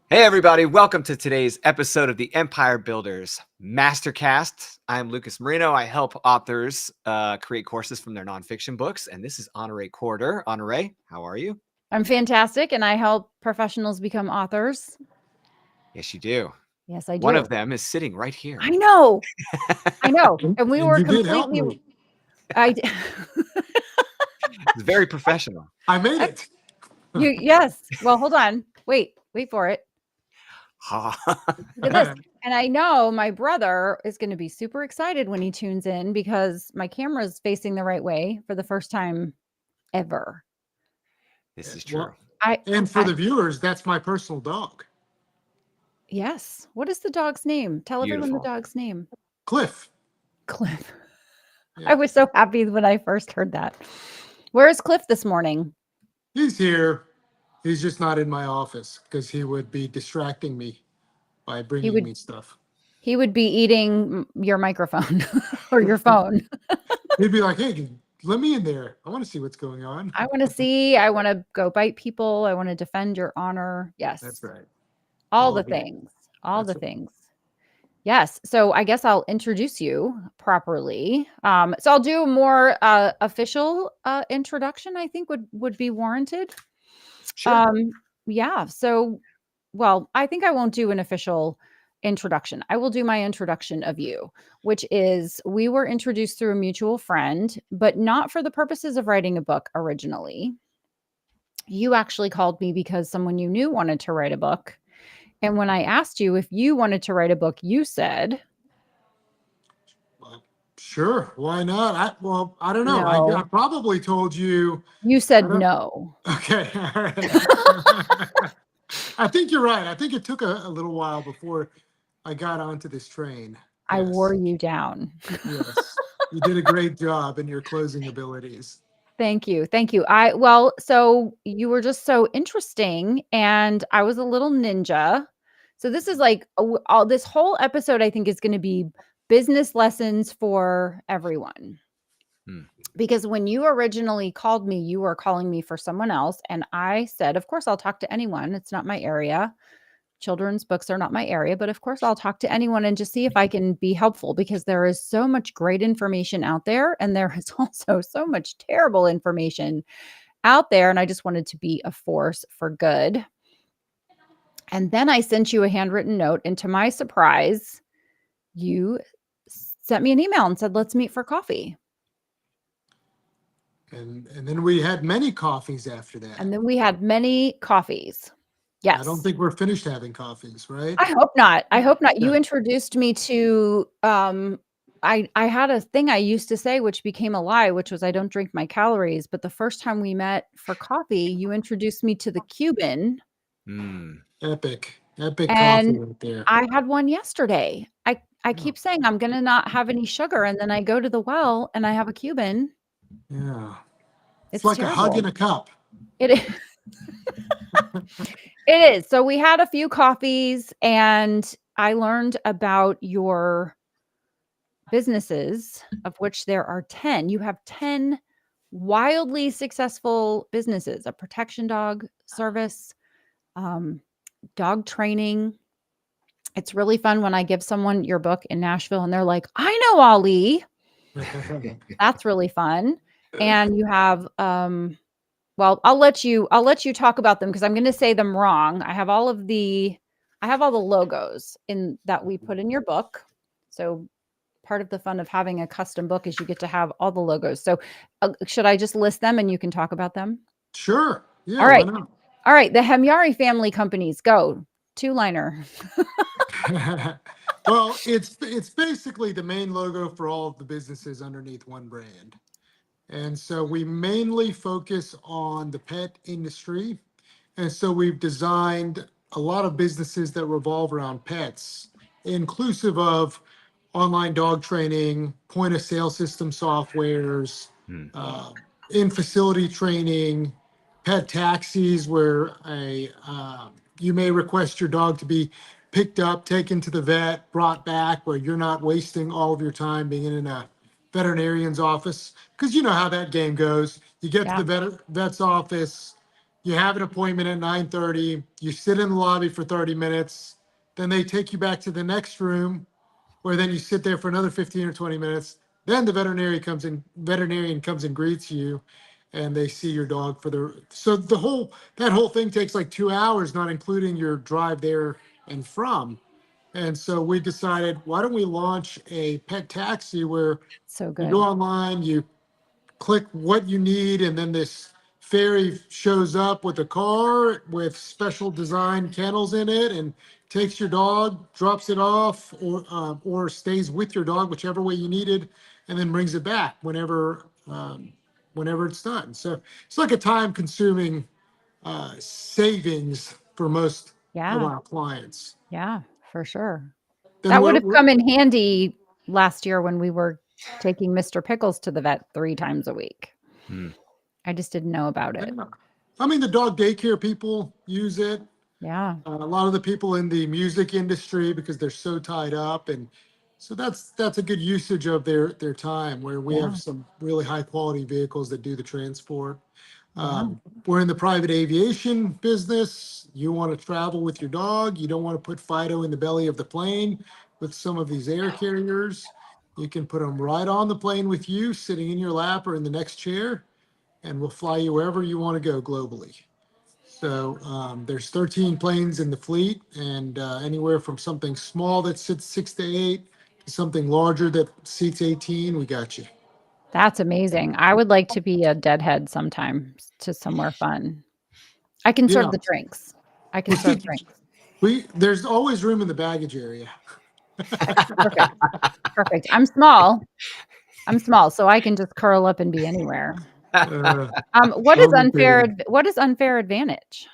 Hey, everybody. Welcome to today's episode of the Empire Builders MasterCast. I'm Lucas Marino. I help authors create courses from their nonfiction books. And this is Honore Corder. Honore, how are you? I'm fantastic, and I help professionals become authors. Yes, you do. Yes, I do. One of them is sitting right here. I know. And we were you did help completely. me. I did. It's very professional. I made it. Yes. Well, hold on. Wait for it. Look at this. And I know my brother is going to be super excited when he tunes in because my camera is facing the right way for the first time ever. This is true. And for the viewers, that's my personal dog. Yes. What is the dog's name? Tell everyone Beautiful. the dog's name. Cliff. Yeah. I was so happy when I first heard that. Where is Cliff this morning? He's here. He's just not in my office because he would be distracting me by bringing me stuff. He would be eating your microphone or your phone. He'd be like, hey, let me in there. I want to see what's going on. I want to go bite people. I want to defend your honor. Yes. That's right. All the things. Yes. So I guess I'll introduce you properly. So I'll do a more official introduction, I think would be warranted. Sure. Yeah. So, well, I think I won't do an official introduction. I will do my introduction of you, which is we were introduced through a mutual friend, but not for the purposes of writing a book originally. You actually called me because someone you knew wanted to write a book. And when I asked you if you wanted to write a book, you said, sure. Why not? I don't know. No. I probably told you. You said no. Okay. All right. I think you're right. I think it took a little while before I got onto this train. I wore you down. Yes. You did a great job in your closing abilities. Thank you. So you were just so interesting and I was a little ninja. So this is like this whole episode, I think, is going to be business lessons for everyone. Because when you originally called me, you were calling me for someone else. And I said, of course, I'll talk to anyone. It's not my area. Children's books are not my area, but of course I'll talk to anyone and just see if I can be helpful because there is so much great information out there. And there is also so much terrible information out there. And I just wanted to be a force for good. And then I sent you a handwritten note. And to my surprise, you sent me an email and said, let's meet for coffee. And then we had many coffees after that. And then we had many coffees. Yes. I don't think we're finished having coffees, right? I hope not. You introduced me to, I had a thing I used to say, which became a lie, which was I don't drink my calories. But the first time we met for coffee, you introduced me to the Cuban. Epic coffee right there. I had one yesterday. I keep saying I'm going to not have any sugar. And then I go to the well and I have a Cuban. Yeah. It's like terrible. A hug in a cup. It is. It is. So we had a few coffees and I learned about your businesses, of which there are 10. You have 10 wildly successful businesses, a protection dog service, dog training. It's really fun when I give someone your book in Nashville and they're like, I know Ali. That's really fun. And you have, well, I'll let you talk about them because I'm going to say them wrong. I have all the logos in that we put in your book. So part of the fun of having a custom book is you get to have all the logos. So should I just list them and you can talk about them? Sure. Yeah. All right. All right. The Hemyari family companies, go. Two-liner. Well, it's basically the main logo for all of the businesses underneath one brand. And so we mainly focus on the pet industry. And so we've designed a lot of businesses that revolve around pets, inclusive of online dog training, point of sale system softwares, in-facility training, pet taxis where you may request your dog to be picked up, taken to the vet, brought back, where you're not wasting all of your time being in a veterinarian's office. Because you know how that game goes. You get to the vet's office, you have an appointment at 9:30, you sit in the lobby for 30 minutes, then they take you back to the next room, where then you sit there for another 15 or 20 minutes. Then the veterinarian comes and greets you, and they see your dog for so that whole thing takes like 2 hours, not including your drive there and from. And so we decided, why don't we launch a pet taxi where So you good. go online, you click what you need, and then this ferry shows up with a car with special design kennels in it and takes your dog, drops it off, or stays with your dog, whichever way you needed, and then brings it back whenever it's done. So it's like a time-consuming savings for most of Yeah. our clients. Yeah, for sure. Then That would have come in handy last year when we were taking Mr. Pickles to the vet 3 times a week. Hmm. I just didn't know about it. I mean, the dog daycare people use it. Yeah. A lot of the people in the music industry, because they're so tied up, and so that's a good usage of their time, where we Yeah. have some really high quality vehicles that do the transport. Yeah. We're in the private aviation business. You want to travel with your dog. You don't want to put Fido in the belly of the plane with some of these air carriers. You can put them right on the plane with you, sitting in your lap or in the next chair, and we'll fly you wherever you want to go globally. So there's 13 planes in the fleet, and anywhere from something small that sits 6 to 8 to something larger that seats 18, we got you. That's amazing. I would like to be a deadhead sometime to somewhere fun. I can serve Yeah, the drinks. I we can serve think drinks. there's always room in the baggage area. Perfect. Perfect. I'm small, so I can just curl up and be anywhere. Uh, What is Momentarily. unfair advantage?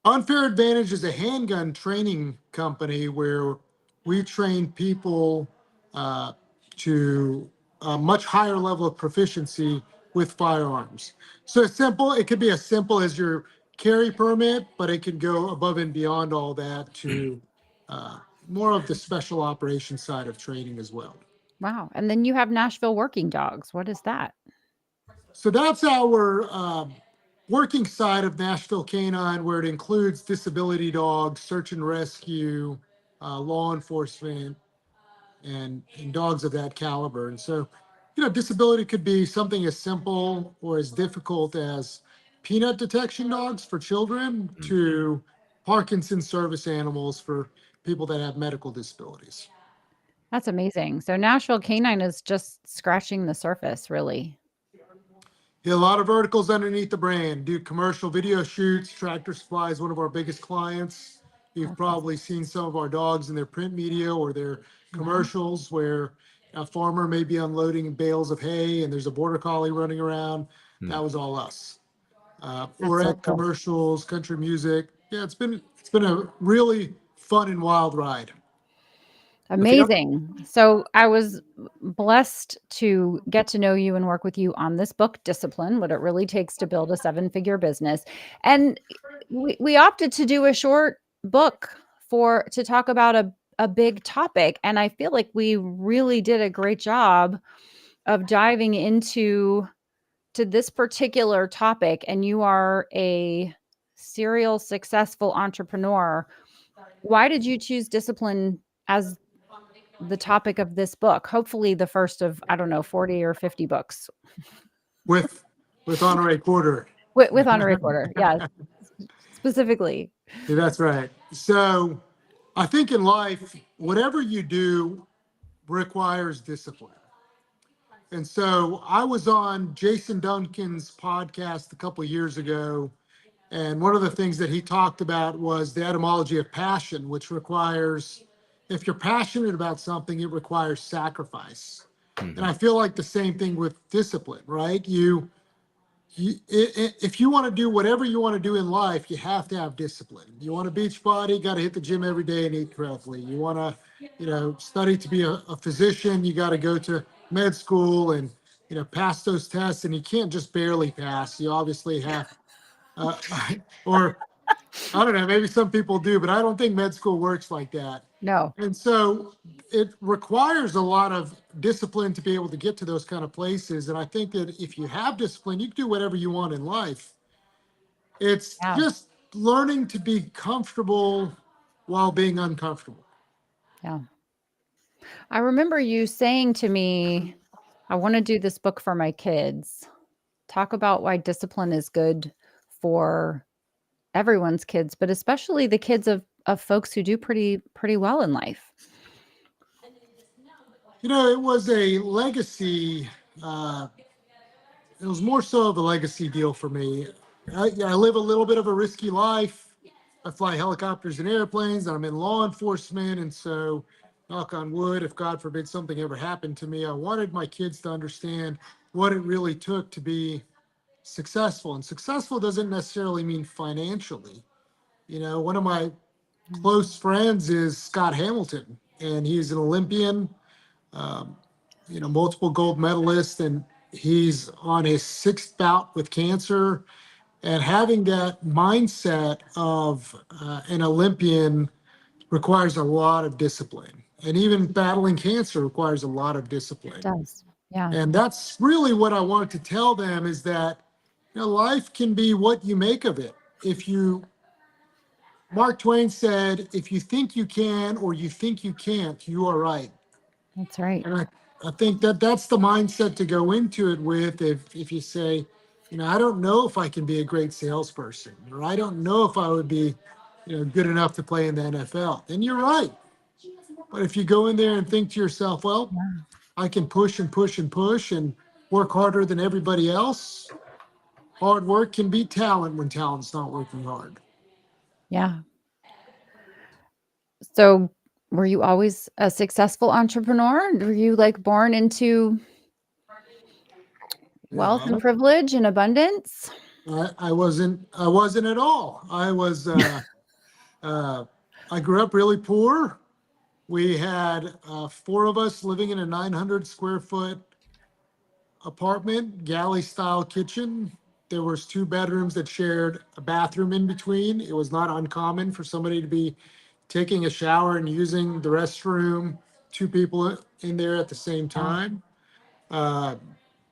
Unfair Advantage is a handgun training company where we train people to a much higher level of proficiency with firearms. So it's simple. It could be as simple as your carry permit, but it can go above and beyond all that to more of the special operations side of training as well. Wow. And then you have Nashville Working Dogs. What is that? So that's our working side of Nashville K-9, where it includes disability dogs, search and rescue, law enforcement, and dogs of that caliber. And so, disability could be something as simple or as difficult as peanut detection dogs for children to Parkinson's service animals for people that have medical disabilities. That's amazing. So Nashville K-9 is just scratching the surface, really. Yeah, a lot of verticals underneath the brand. Do commercial video shoots. Tractor Supply is one of our biggest clients. You've That's probably seen some of our dogs in their print media or their Yeah. commercials where a farmer may be unloading bales of hay and there's a border collie running around. Hmm. That was all us. That's Or so at cool. commercials, country music. Yeah, it's been a really fun and wild ride. Amazing. So I was blessed to get to know you and work with you on this book, Discipline, what it really takes to build a 7-figure business. And we opted to do a short book to talk about a big topic. And I feel like we really did a great job of diving into this particular topic. And you are a serial successful entrepreneur. Why did you choose discipline as the topic of this book? Hopefully the first of, I don't know, 40 or 50 books With Honorary Quarter. with on a recorder. Yeah, specifically. Yeah, that's right. So I think in life, whatever you do requires discipline. And so I was on Jason Duncan's podcast a couple of years ago, and one of the things that he talked about was the etymology of passion, which requires, if you're passionate about something, it requires sacrifice. And I feel like the same thing with discipline, right? If you want to do whatever you want to do in life, you have to have discipline. You want a beach body, got to hit the gym every day and eat correctly. You want to, study to be a physician, you got to go to med school and, pass those tests. And you can't just barely pass. You obviously have, uh, or I don't know, maybe some people do, but I don't think med school works like that. No. And so it requires a lot of discipline to be able to get to those kind of places. And I think that if you have discipline, you can do whatever you want in life. It's Yeah. just learning to be comfortable while being uncomfortable. Yeah. I remember you saying to me, I want to do this book for my kids. Talk about why discipline is good for everyone's kids, but especially the kids of folks who do pretty well in life. It was a legacy. It was more so of a legacy deal for me. I live a little bit of a risky life. I fly helicopters and airplanes, and I'm in law enforcement. And so, knock on wood, if God forbid something ever happened to me, I wanted my kids to understand what it really took to be successful. And successful doesn't necessarily mean financially. One of my close friends is Scott Hamilton, and he's an Olympian, um, multiple gold medalist, and he's on his sixth bout with cancer. And having that mindset of an Olympian requires a lot of discipline. And even battling cancer requires a lot of It discipline. does. Yeah. And that's really what I wanted to tell them is that life can be what you make of it. Mark Twain said, if you think you can or you think you can't, you are right. That's right. And I think that that's the mindset to go into it with. If you say, I don't know if I can be a great salesperson, or I don't know if I would be, good enough to play in the NFL, then you're right. But if you go in there and think to yourself, well, Yeah. I can push and push and push and work harder than everybody else, hard work can beat talent when talent's not working hard. Yeah. So were you always a successful entrepreneur? Were you like born into wealth and No, privilege and abundance? I wasn't at all. Uh, I grew up really poor. We had four of us living in a 900 square foot apartment, galley style kitchen. There was two bedrooms that shared a bathroom in between. It was not uncommon for somebody to be taking a shower and using the restroom, two people in there at the same Yeah. time. Uh,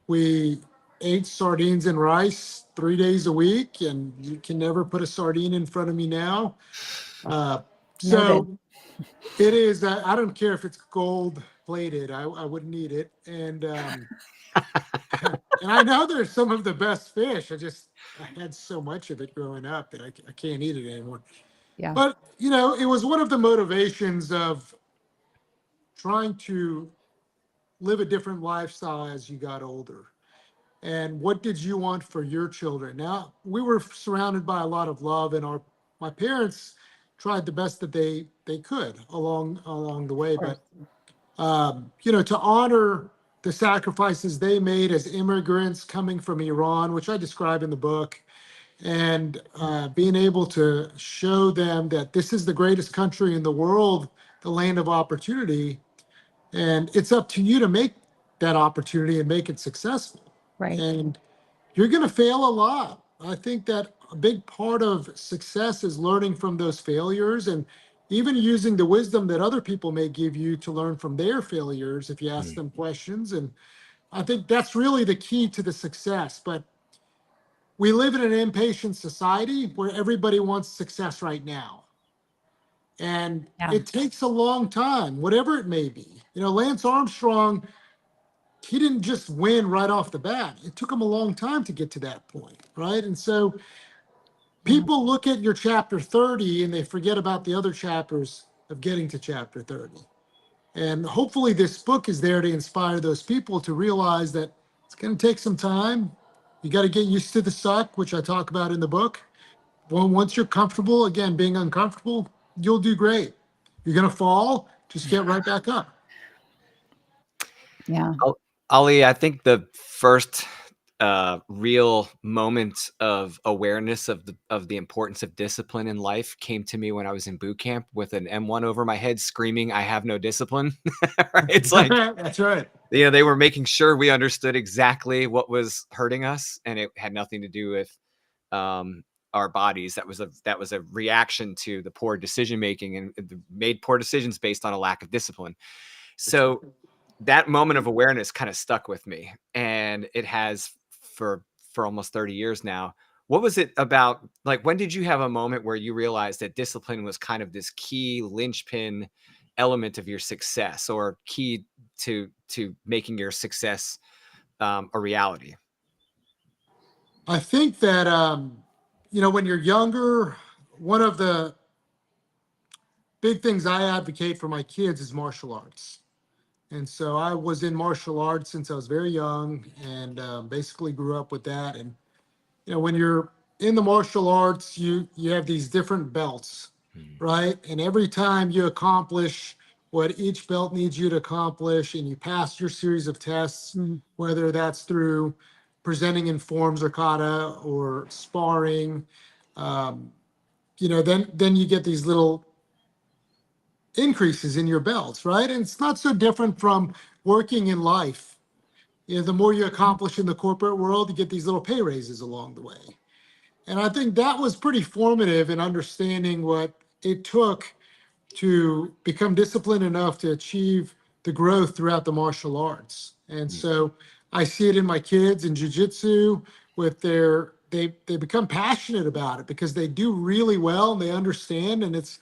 we ate sardines and rice 3 days a week, and you can never put a sardine in front of me now. Uh, Noted. so it is, I don't care if it's gold plated, I wouldn't eat it. And I know there's some of the best fish. I had so much of it growing up that I can't eat it anymore. Yeah. But, it was one of the motivations of trying to live a different lifestyle as you got older. And what did you want for your children? Now, we were surrounded by a lot of love, and my parents tried the best that they could along the way. Of course. But to honor the sacrifices they made as immigrants coming from Iran, which I describe in the book, and being able to show them that this is the greatest country in the world, the land of opportunity, and it's up to you to make that opportunity and make it successful. Right. And you're going to fail a lot. I think that a big part of success is learning from those failures and even using the wisdom that other people may give you to learn from their failures if you ask them questions. And I think that's really the key to the success. But we live in an impatient society where everybody wants success right now. And Yeah. it takes a long time, whatever it may be. Lance Armstrong, he didn't just win right off the bat. It took him a long time to get to that point, right? And so Yeah. people look at your chapter 30 and they forget about the other chapters of getting to chapter 30. And hopefully this book is there to inspire those people to realize that it's going to take some time. You got to get used to the suck, which I talk about in the book. Well, once you're comfortable, again, being uncomfortable, you'll do great. You're going to fall, just get right back up. Yeah. Ali, I think the first real moment of awareness of the importance of discipline in life came to me when I was in boot camp with an M1 over my head screaming, "I have no discipline." Right? It's like, That's right. they were making sure we understood exactly what was hurting us, and it had nothing to do with our bodies. That was a reaction to the poor decision making and made poor decisions based on a lack of discipline. So that moment of awareness kind of stuck with me, and it has for almost 30 years now. What was it about? Like, when did you have a moment where you realized that discipline was kind of this key linchpin element of your success, or key to making your success a reality? I think that, when you're younger, one of the big things I advocate for my kids is martial arts. And so I was in martial arts since I was very young, and basically grew up with that. And when you're in the martial arts, you have these different belts, right? And every time you accomplish what each belt needs you to accomplish, and you pass your series of tests, whether that's through presenting in forms or kata or sparring, then you get these little increases in your belts, right? And it's not so different from working in life. The more you accomplish in the corporate world, you get these little pay raises along the way. And I think that was pretty formative in understanding what it took to become disciplined enough to achieve the growth throughout the martial arts. And so I see it in my kids in jiu-jitsu with they become passionate about it because they do really well and they understand, and it's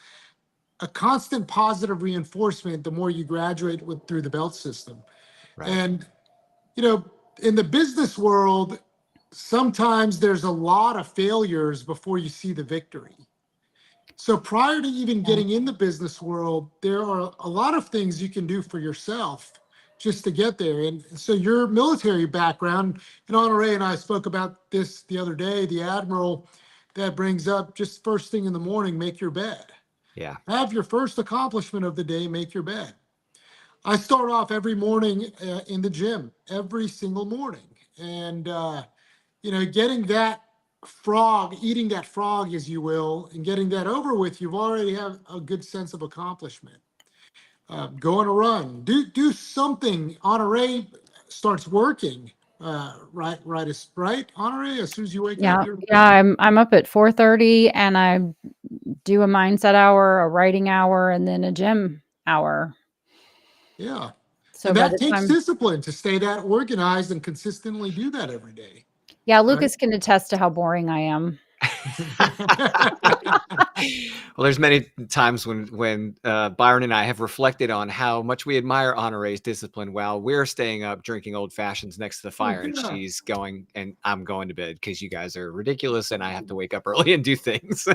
a constant positive reinforcement the more you graduate through the belt system. Right. And in the business world, sometimes there's a lot of failures before you see the victory. So prior to even getting in the business world, there are a lot of things you can do for yourself just to get there. And so your military background, and Honore and I spoke about this the other day, the admiral that brings up just first thing in the morning, make your bed. Yeah. Have your first accomplishment of the day, make your bed. I start off every morning in the gym, every single morning. And, getting that frog, eating that frog, as you will, and getting that over with, you've already have a good sense of accomplishment. Go on a run, do something. Honore starts working, right, Honore, as soon as you wake up. I'm up at 4:30 and I do a mindset hour, a writing hour, and then a gym hour. Yeah. So And by that the takes time, discipline to stay that organized and consistently do that every day. Lucas can attest to how boring I am. Well, there's many times when Byron and I have reflected on how much we admire Honore's discipline while we're staying up drinking old fashions next to the fire, and she's going and I'm going to bed because you guys are ridiculous and I have to wake up early and do things.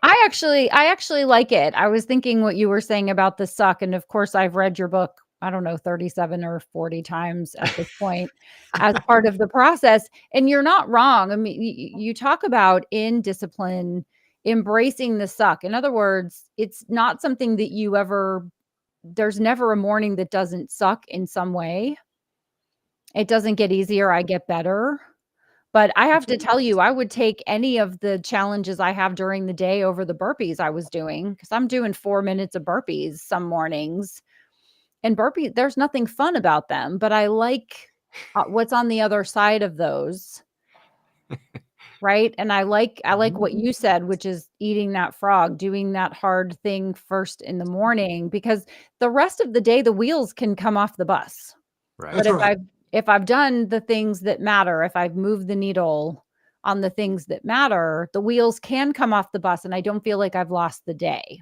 I actually like it. I was thinking what you were saying about the suck, and of course I've read your book, I don't know, 37 or 40 times at this point as part of the process. And you're not wrong. I mean, you talk about in discipline, embracing the suck. In other words, it's not something that there's never a morning that doesn't suck in some way. It doesn't get easier. I get better. But I have to tell you, I would take any of the challenges I have during the day over the burpees I was doing, because I'm doing 4 minutes of burpees some mornings. And there's nothing fun about them, but I like what's on the other side of those. Right. And I like what you said, which is eating that frog, doing that hard thing first in the morning, because the rest of the day, the wheels can come off the bus. Right. But if I've done the things that matter, if I've moved the needle on the things that matter, the wheels can come off the bus and I don't feel like I've lost the day.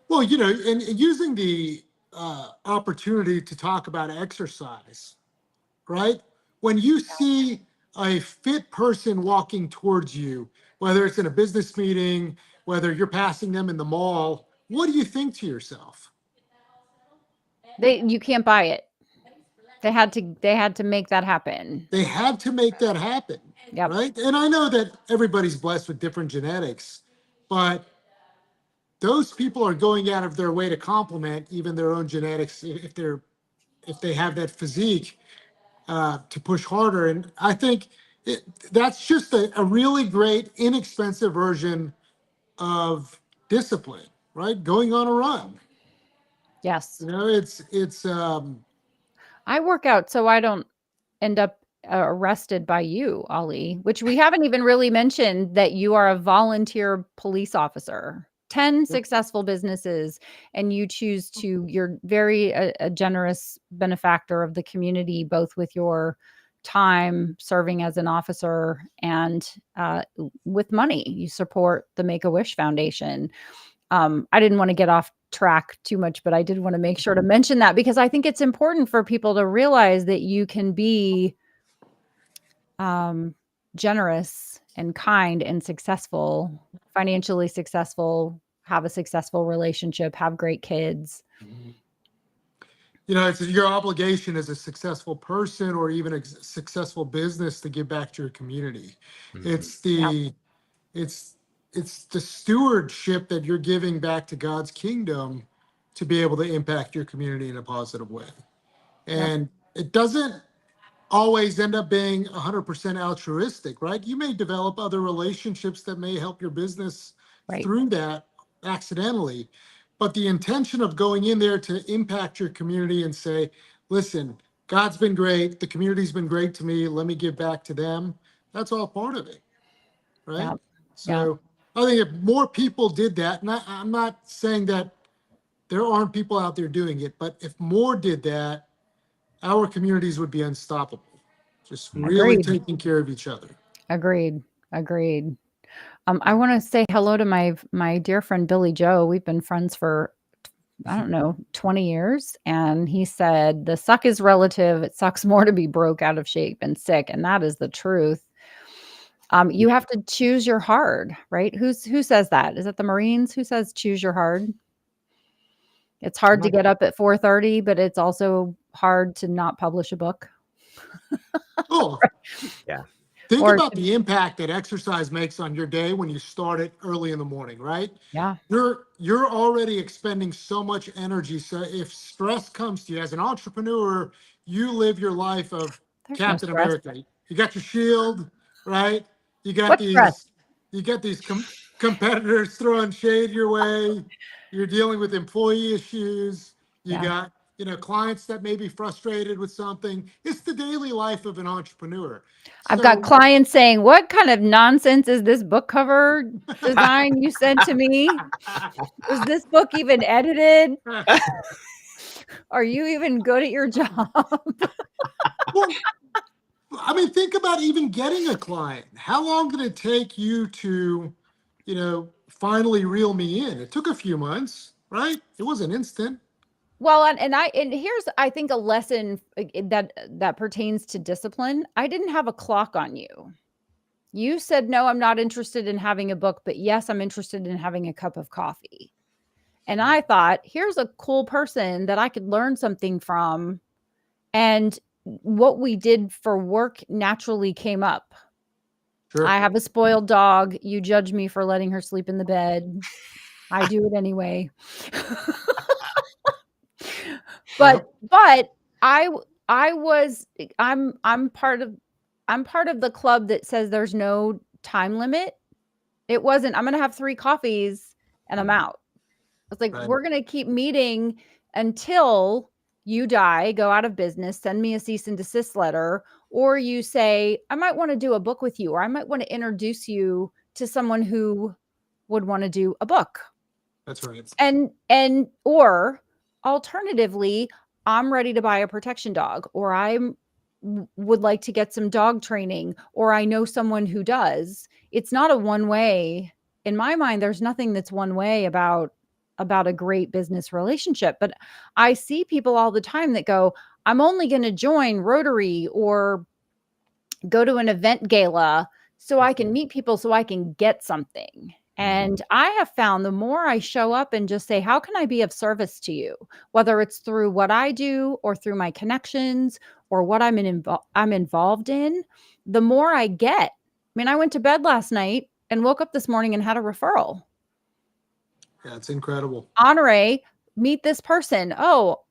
Well, and using the opportunity to talk about exercise, right? When you see a fit person walking towards you, whether it's in a business meeting, whether you're passing them in the mall, what do you think to yourself? You can't buy it. They had to make that happen. They had to make that happen. Yep. Right. And I know that everybody's blessed with different genetics, but those people are going out of their way to complement even their own genetics if they have that physique to push harder. And I think that's just a really great, inexpensive version of discipline, right? Going on a run. Yes. It's I work out so I don't end up arrested by you, Ali, which we haven't even really mentioned that you are a volunteer police officer. 10 successful businesses, and you're very a generous benefactor of the community, both with your time serving as an officer, and with money, you support the Make-A-Wish Foundation. I didn't want to get off track too much, but I did want to make sure to mention that, because I think it's important for people to realize that you can be generous and kind and successful, financially successful, have a successful relationship, have great kids. You know, it's your obligation as a successful person or even a successful business to give back to your community. It's the it's the stewardship that you're giving back to God's kingdom to be able to impact your community in a positive way. And it doesn't always end up being 100% altruistic, right? You may develop other relationships that may help your business through that accidentally. But the intention of going in there to impact your community and say, listen, God's been great. The community's been great to me. Let me give back to them. That's all part of it, right? So I think if more people did that, and I'm not saying that there aren't people out there doing it, but if more did that, our communities would be unstoppable. Just really taking care of each other. Agreed. I want to say hello to my dear friend Billy Joe. We've been friends for, I don't know, 20 years. And he said, the suck is relative. It sucks more to be broke, out of shape, and sick. And that is the truth. You have to choose your hard, right? Who says that? Is it the Marines? Who says choose your hard? It's hard to get up at 4:30, but it's also hard to not publish a book. Oh, yeah. Think about the impact that exercise makes on your day when you start it early in the morning, right? Yeah. You're already expending so much energy. So if stress comes to you as an entrepreneur, you live your life of Captain America. You got your shield, right? You got these competitors throwing shade your way. You're dealing with employee issues. You got, clients that may be frustrated with something. It's the daily life of an entrepreneur. I've got clients saying, what kind of nonsense is this book cover design you sent to me? Is this book even edited? Are you even good at your job? Well, I mean, think about even getting a client. How long did it take you to, finally reel me in? It took a few months, right? It wasn't instant. Well, and here's, I think, a lesson that pertains to discipline. I didn't have a clock on you. You said, no, I'm not interested in having a book, but yes, I'm interested in having a cup of coffee. And I thought, here's a cool person that I could learn something from. And what we did for work naturally came up. Sure. I have a spoiled dog. You judge me for letting her sleep in the bed. I do it anyway. But I'm part of the club that says there's no time limit. It wasn't, I'm going to have 3 coffees and I'm out. It's like, we're going to keep meeting until you die, go out of business, send me a cease and desist letter, or you say, I might want to do a book with you, or I might want to introduce you to someone who would want to do a book. That's right. Or alternatively, I'm ready to buy a protection dog, or I would like to get some dog training, or I know someone who does. It's not a one way. In my mind, there's nothing that's one way about a great business relationship. But I see people all the time that go, I'm only going to join Rotary or go to an event gala so I can meet people, so I can get something. And I have found the more I show up and just say, how can I be of service to you? Whether it's through what I do or through my connections or what I'm involved in, the more I get. I mean, I went to bed last night and woke up this morning and had a referral. Yeah, it's incredible. Honore, meet this person. Oh,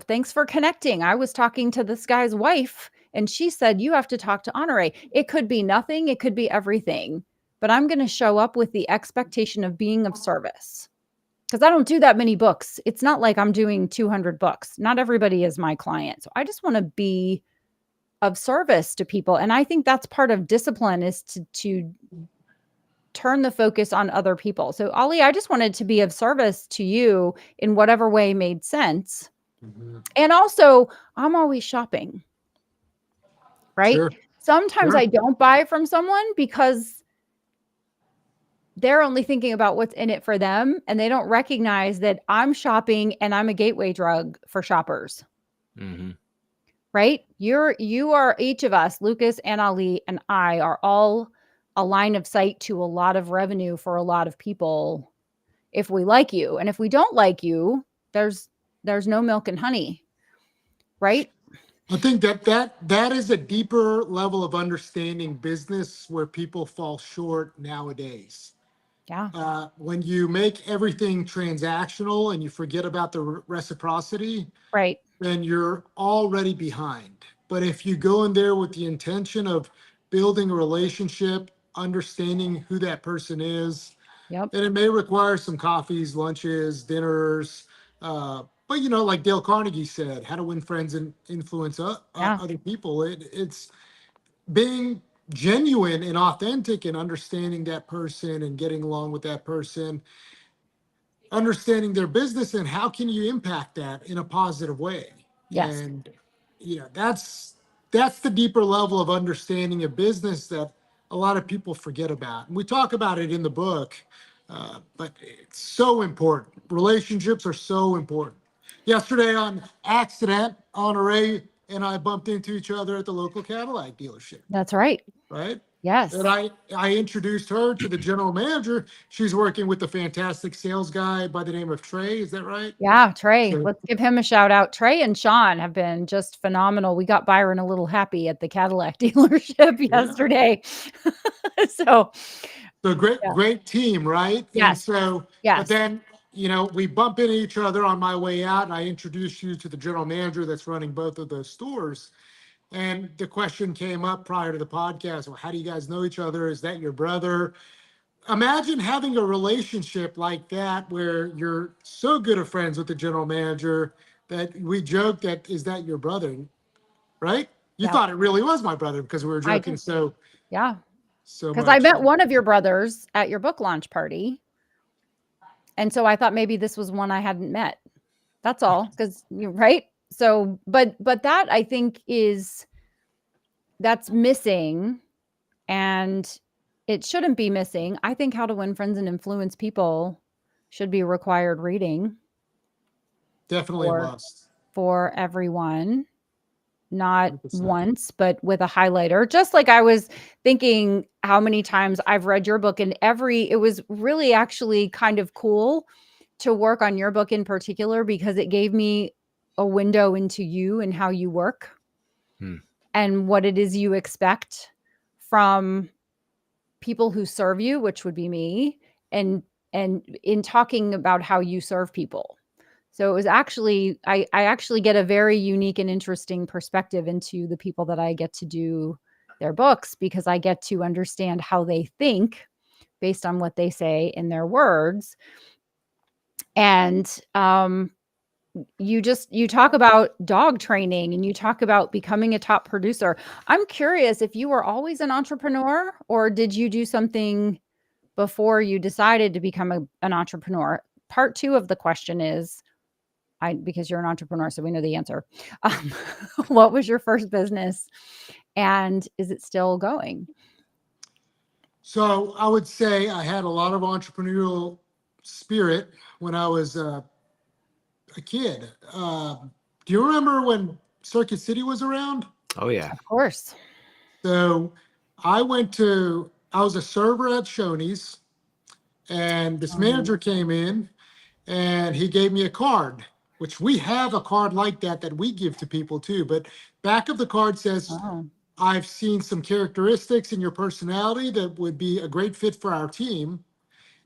thanks for connecting. I was talking to this guy's wife and she said, you have to talk to Honore. It could be nothing. It could be everything. But I'm going to show up with the expectation of being of service, because I don't do that many books. It's not like I'm doing 200 books. Not everybody is my client. So I just want to be of service to people. And I think that's part of discipline, is to turn the focus on other people. So Ollie, I just wanted to be of service to you in whatever way made sense. And also, I'm always shopping. right? Sure. Sometimes Sure. I don't buy from someone because they're only thinking about what's in it for them, and they don't recognize that I'm shopping and I'm a gateway drug for shoppers. Mm-hmm. Right? You are, each of us, Lucas and Ali and I, are all a line of sight to a lot of revenue for a lot of people if we like you. And if we don't like you, there's no milk and honey, right? I think that is a deeper level of understanding business where people fall short nowadays. Yeah. When you make everything transactional and you forget about the reciprocity, Right. then you're already behind. But if you go in there with the intention of building a relationship, understanding who that person is, Yep. and it may require some coffees, lunches, dinners. But like Dale Carnegie said, how to win friends and influence Yeah. other people. It's being genuine and authentic and understanding that person and getting along with that person, understanding their business and how can you impact that in a positive way. Yes. And that's the deeper level of understanding a business that a lot of people forget about, and we talk about it in the book. But it's so important. Relationships are so important. Yesterday on accident, Honore and I bumped into each other at the local Cadillac dealership, That's right. right? Yes. And I introduced her to the general manager. She's working with the fantastic sales guy by the name of Trey. Is that right? Yeah, Trey. So Let's give him a shout out. Trey and Sean have been just phenomenal. We got Byron a little happy at the Cadillac dealership yeah. yesterday. So, So great, yeah. great team, right? And Yes. so, but Yes. then, we bump into each other on my way out, and I introduced you to the general manager that's running both of those stores. And the question came up prior to the podcast: well, how do you guys know each other? Is that your brother? Imagine having a relationship like that where you're so good of friends with the general manager that we joke that, is that your brother, right? You Yeah. thought it really was my brother because we were I joking did. so Yeah. Because I much. met one of your brothers at your book launch party. And so I thought maybe this was one I hadn't met. That's all. Because you're right. So, but that I think that's missing, and it shouldn't be missing. I think How to Win Friends and Influence People should be required reading Definitely a must. for everyone. Not 100%. once, but with a highlighter. Just like I was thinking how many times I've read your book, and it was really actually kind of cool to work on your book in particular because it gave me a window into you and how you work and what it is you expect from people who serve you, which would be me, and in talking about how you serve people. So it was actually, I actually get a very unique and interesting perspective into the people that I get to do their books, because I get to understand how they think based on what they say in their words. And you talk about dog training, and you talk about becoming a top producer. I'm curious if you were always an entrepreneur, or did you do something before you decided to become an entrepreneur? Part 2 of the question is, because you're an entrepreneur, so we know the answer. What was your first business, and is it still going? So I would say I had a lot of entrepreneurial spirit when I was a kid. Do you remember when Circuit City was around? Oh yeah. Of course. So I was a server at Shoney's, and this manager came in and he gave me a card, which we have a card like that we give to people too. But back of the card says, Oh, I've seen some characteristics in your personality that would be a great fit for our team,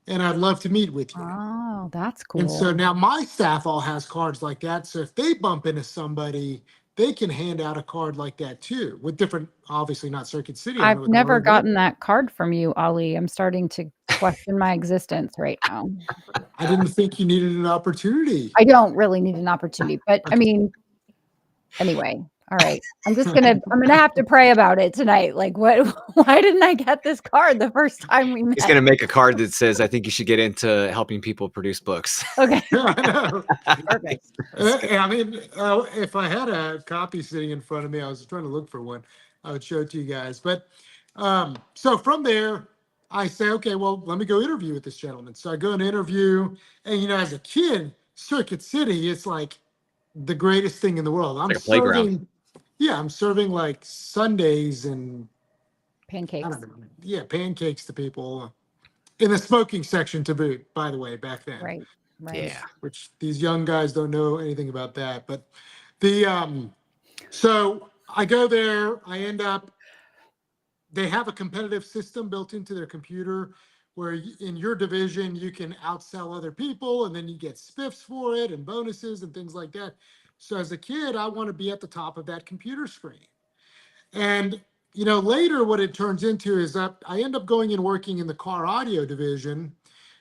and I'd love to meet with you. oh, that's And so cool. now my staff all has cards like that. So if they bump into somebody, they can hand out a card like that too, with different, obviously not Circuit City on I've the never card, but gotten that card from you, Ali. I'm starting to question my existence right now. I didn't think you needed an opportunity. I don't really need an opportunity, but I mean, anyway, all right. I'm gonna have to pray about it tonight. Like, why didn't I get this card the first time we met? He's gonna make a card that says, "I think you should get into helping people produce books." Okay. I know. Perfect. I mean, if I had a copy sitting in front of me, I was trying to look for one. I would show it to you guys. But so from there, I say, okay, well, let me go interview with this gentleman. So I go and interview, and as a kid, Circuit City, it's like the greatest thing in the world. I'm like a playground. serving, I'm serving like sundaes and I Pancakes. don't know, pancakes to people in the smoking section to boot. By the way, back then, Right. Yeah. which these young guys don't know anything about that. But the so I go there, I end up. They have a competitive system built into their computer where in your division you can outsell other people and then you get spiffs for it and bonuses and things like that. So as a kid, I want to be at the top of that computer screen. And later what it turns into is that I end up going and working in the car audio division.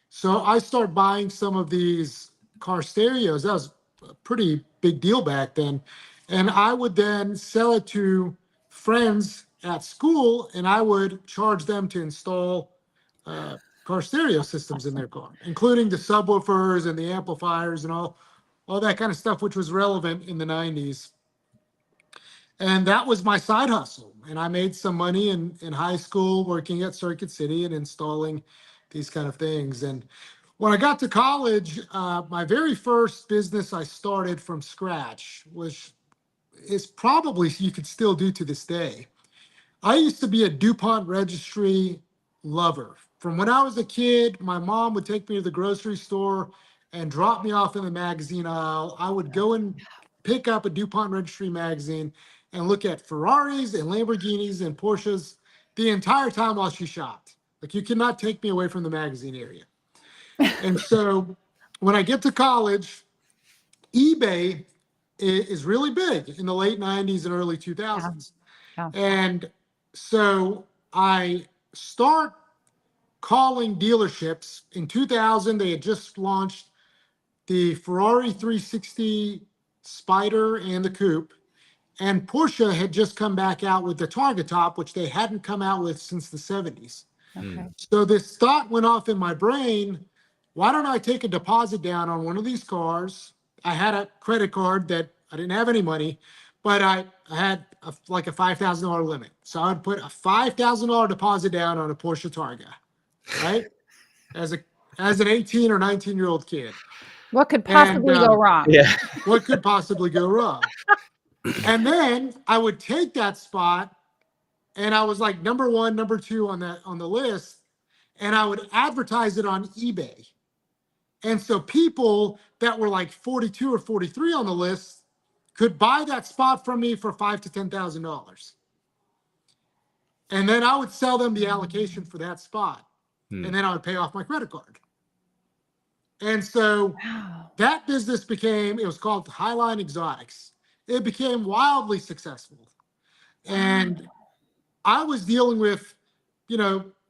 So I start buying some of these car stereos. That was a pretty big deal back then. And I would then sell it to friends at school, and I would charge them to install car stereo systems in their car, including the subwoofers and the amplifiers and all that kind of stuff, which was relevant in the 90s. And that was my side hustle. And I made some money in high school working at Circuit City and installing these kind of things. And when I got to college, my very first business I started from scratch, which is probably you could still do to this day. I used to be a DuPont registry lover. From when I was a kid, my mom would take me to the grocery store and drop me off in the magazine aisle. I would go and pick up a DuPont registry magazine and look at Ferraris and Lamborghinis and Porsches the entire time while she shopped. Like, you cannot take me away from the magazine area. And so when I get to college, eBay is really big in the late 90s and early 2000s. Yeah. And so I start calling dealerships. In 2000, they had just launched the Ferrari 360 Spider and the Coupe. And Porsche had just come back out with the Targa Top, which they hadn't come out with since the 70s. Okay. So this thought went off in my brain, why don't I take a deposit down on one of these cars? I had a credit card that I didn't have any money, but I had like a $5,000 limit. So I would put a $5,000 deposit down on a Porsche Targa, right? As an 18 or 19-year-old kid. What could possibly go wrong? Yeah. What could possibly go wrong? And then I would take that spot, and I was like number one, number two on the list, and I would advertise it on eBay. And so people that were like 42 or 43 on the list could buy that spot from me for $5,000 to $10,000. And then I would sell them the allocation for that spot. And then I would pay off my credit card. And so that business it was called Highline Exotics. It became wildly successful. And I was dealing with,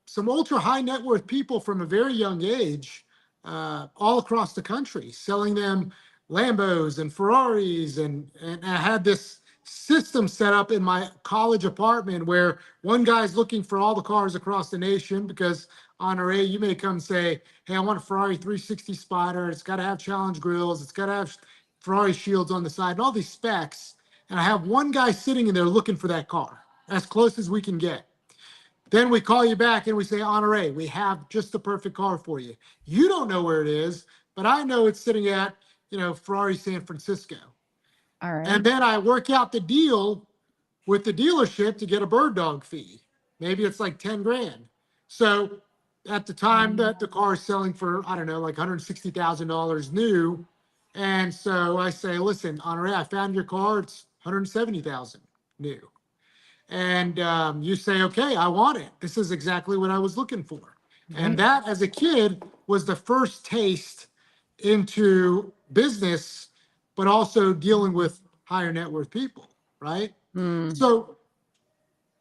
some ultra high net worth people from a very young age, all across the country, selling them Lambos and Ferraris. And I had this system set up in my college apartment where one guy's looking for all the cars across the nation because on a you may come say, hey, I want a Ferrari 360 Spider. It's got to have challenge grills. It's got to have Ferrari shields on the side and all these specs. And I have one guy sitting in there looking for that car as close as we can get. Then we call you back and we say, Honore, we have just the perfect car for you. You don't know where it is, but I know it's sitting at, Ferrari San Francisco. All right. And then I work out the deal with the dealership to get a bird dog fee. Maybe it's like 10 grand. So at the time that the car is selling for, I don't know, like $160,000 new. And so I say, listen, Honore, I found your car. It's $170,000 new. And you say, okay, I want it. This is exactly what I was looking for. Right. And that, as a kid, was the first taste into business, but also dealing with higher net worth people, right? So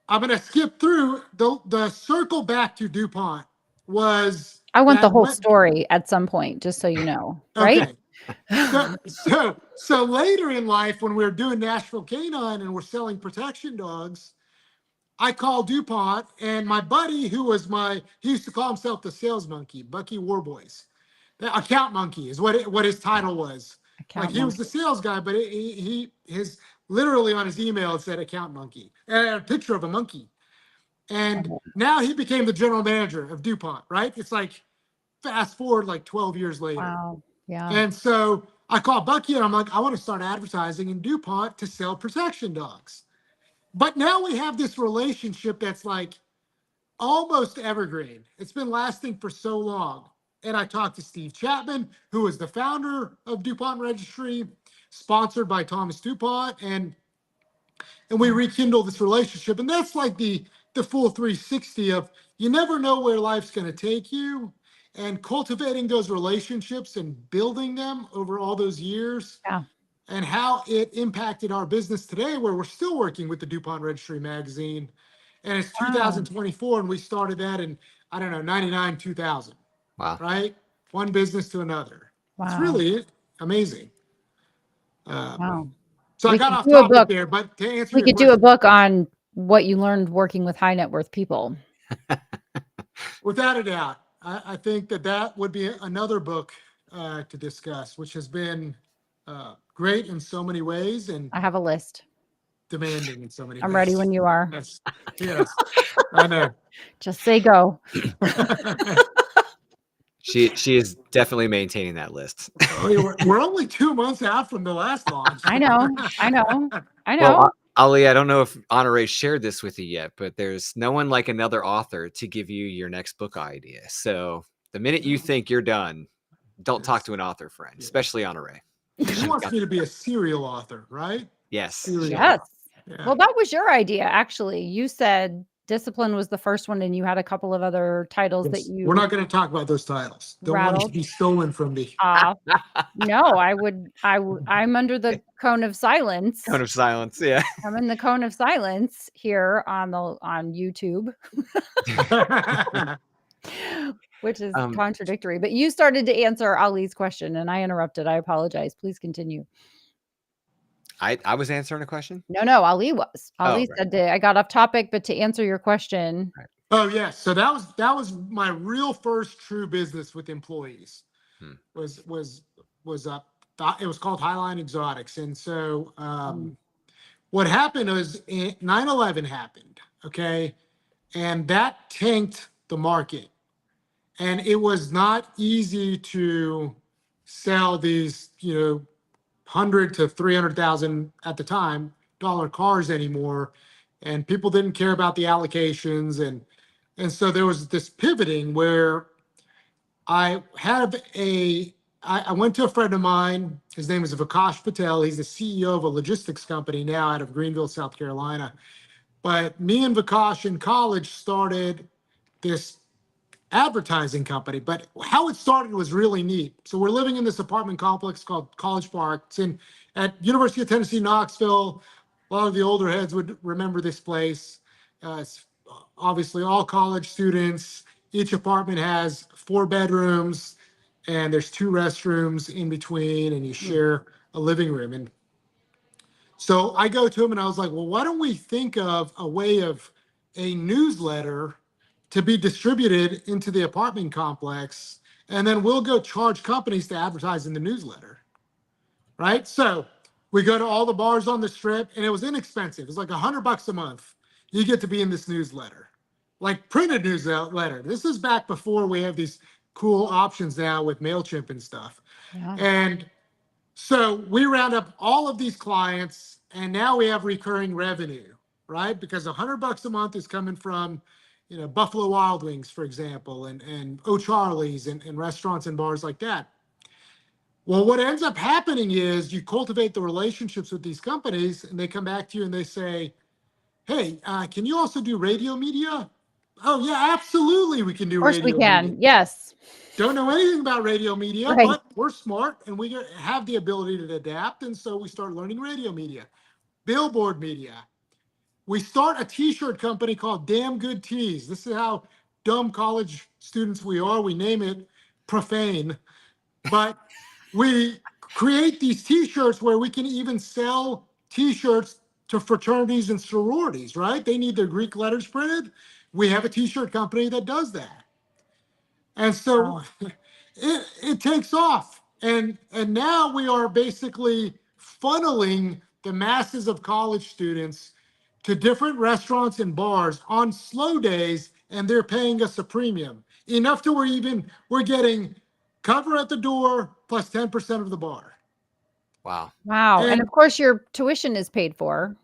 I'm going to skip through the circle back to DuPont was. I want the whole story at some point, just so you know, right? Okay. So later in life, when we were doing Nashville K-9 and we're selling protection dogs, I called DuPont, and my buddy, he used to call himself the sales monkey, Bucky Warboys. The account monkey is what his title was. He was the sales guy, but his literally on his email, it said account monkey, and a picture of a monkey. And now he became the general manager of DuPont, right? It's like fast forward like 12 years later. Wow. Yeah. And so I called Bucky and I'm like, I want to start advertising in DuPont to sell protection dogs. But now we have this relationship that's like almost evergreen. It's been lasting for so long. And I talked to Steve Chapman, who is the founder of DuPont Registry, sponsored by Thomas DuPont, and we rekindle this relationship. And that's like the full 360 of you never know where life's going to take you, and cultivating those relationships and building them over all those years. Yeah. And how it impacted our business today, where we're still working with the DuPont Registry magazine. And it's 2024, and we started that in, I don't know, 99, 2000. Wow. Right? One business to another. Wow. It's really amazing. Wow. So We I got could off do a topic book. there, but to answer We your could do a book on what you learned working with high net worth people. without a doubt, I think that would be another book to discuss, which has been great in so many ways and I have a list. demanding in so many ways. I'm ready when you are. Yes, I know. Just say go. She is definitely maintaining that list. We're only 2 months out from the last launch. I know. Well, Ali, I don't know if Honore shared this with you yet, but there's no one like another author to give you your next book idea. So the minute you think you're done, don't talk to an author friend, especially Honore. She wants me to be a serial author, right? Yes. Yes. Yeah. Well, that was your idea, actually. You said Discipline was the first one, and you had a couple of other titles that you. We're not going to talk about those titles. Don't want it to be stolen from me. No, I'm under the cone of silence. Cone of silence, yeah. I'm in the cone of silence here on YouTube. Which is contradictory. But you started to answer Ali's question and I interrupted. I apologize. Please continue. I was answering a question? No, Ali was. Ali right. said I got off topic, but to answer your question. Right. Oh, yes. So that was my real first true business with employees. It was called Highline Exotics. And so what happened was 9/11 happened, okay? And that tanked the market. And it was not easy to sell these, $100,000 to $300,000 at the time cars anymore, and people didn't care about the allocations, and so there was this pivoting where I went to a friend of mine. His name is Vikash Patel. He's the CEO of a logistics company now out of Greenville, South Carolina. But me and Vikash in college started this advertising company. But how it started was really neat. So we're living in this apartment complex called College Park. It's at University of Tennessee, Knoxville. A lot of the older heads would remember this place. It's obviously all college students. Each apartment has 4 bedrooms, and there's 2 restrooms in between, and you share a living room. And so I go to him and I was like, well, why don't we think of a way of a newsletter to be distributed into the apartment complex, and then we'll go charge companies to advertise in the newsletter, right? So we go to all the bars on the strip, and it was inexpensive. It was like $100 a month. You get to be in this newsletter, like printed newsletter. This is back before we have these cool options now with MailChimp and stuff. Yeah. And so we round up all of these clients, and now we have recurring revenue, right? Because $100 a month is coming from, Buffalo Wild Wings, for example, and O'Charlie's and restaurants and bars like that. Well, what ends up happening is you cultivate the relationships with these companies, and they come back to you and they say, hey, can you also do radio media? Oh, yeah, absolutely. We can do radio media. Of course we can. Yes. Don't know anything about radio media, Right. but we're smart and we have the ability to adapt. And so we start learning radio media, billboard media. We start a t-shirt company called Damn Good Tees. This is how dumb college students we are. We name it profane, but we create these t-shirts where we can even sell t-shirts to fraternities and sororities, right? They need their Greek letters printed. We have a t-shirt company that does that. And so it takes off. And now we are basically funneling the masses of college students to different restaurants and bars on slow days, and they're paying us a premium. Enough to where even we're getting cover at the door plus 10% of the bar. Wow. Wow. And of And course, your tuition is paid for.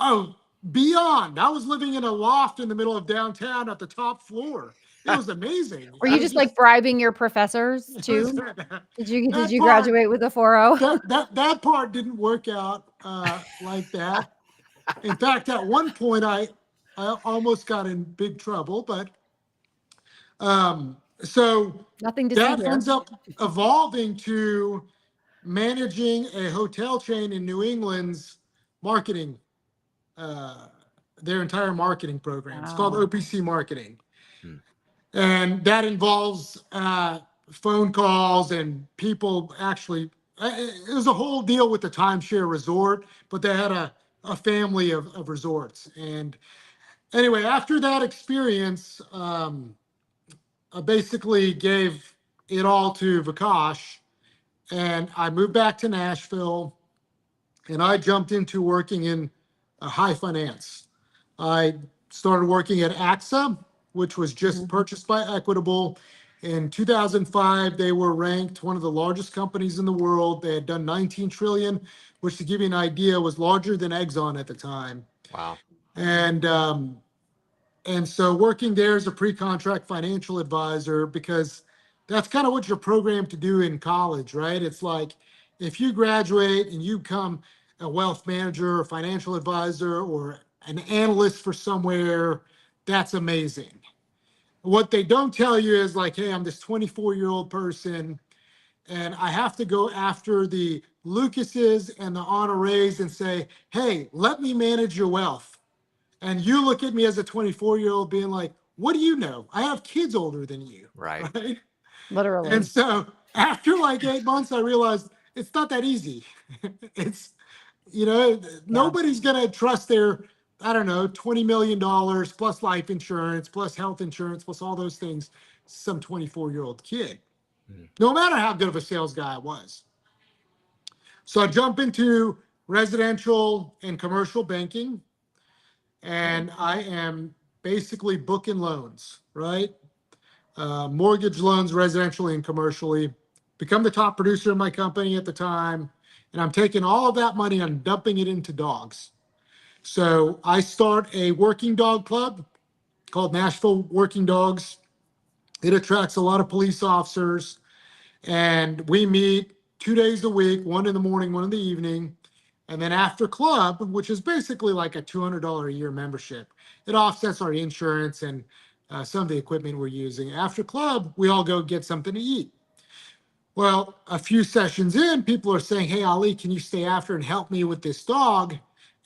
oh, beyond. I was living in a loft in the middle of downtown at the top floor. It was amazing. Were I you was just like bribing your professors too? that Did you part graduate with a 4.0? that part didn't work out like that. In fact, at one point I almost got in big trouble, but so Nothing to see that here. ends up evolving to managing a hotel chain in New England's marketing, their entire marketing program. It's called Wow. OPC marketing. Hmm. And that involves phone calls and people actually, it was a whole deal with the timeshare resort, but they had a family of resorts. And anyway, after that experience, I basically gave it all to Vikash, and I moved back to Nashville, and I jumped into working in high finance. I started working at AXA, which was just purchased by Equitable. In 2005, they were ranked one of the largest companies in the world. They had done 19 trillion, which, to give you an idea, was larger than Exxon at the time. Wow. And so working there as a pre-contract financial advisor, because that's kind of what you're programmed to do in college, right? It's like if you graduate and you become a wealth manager or financial advisor or an analyst for somewhere, that's amazing. What they don't tell you is like, hey, I'm this 24-year-old person and I have to go after the Lucases and the honorees and say, hey, let me manage your wealth. And you look at me as a 24-year-old being like, what do you know? I have kids older than you. Right. Right. Literally. And so after like 8 months, I realized it's not that easy. It's, nobody's going to trust their, I don't know, $20 million plus life insurance, plus health insurance, plus all those things, some 24-year-old kid, no matter how good of a sales guy I was. So I jump into residential and commercial banking, and I am basically booking loans, right? Mortgage loans, residentially and commercially. Become the top producer in my company at the time, and I'm taking all of that money and dumping it into dogs. So I start a working dog club called Nashville Working Dogs. It attracts a lot of police officers, and we meet 2 days a week, one in the morning, one in the evening. And then after club, which is basically like a $200 a year membership, it offsets our insurance and some of the equipment we're using. After club, we all go get something to eat. Well, a few sessions in, people are saying, hey, Ali, can you stay after and help me with this dog?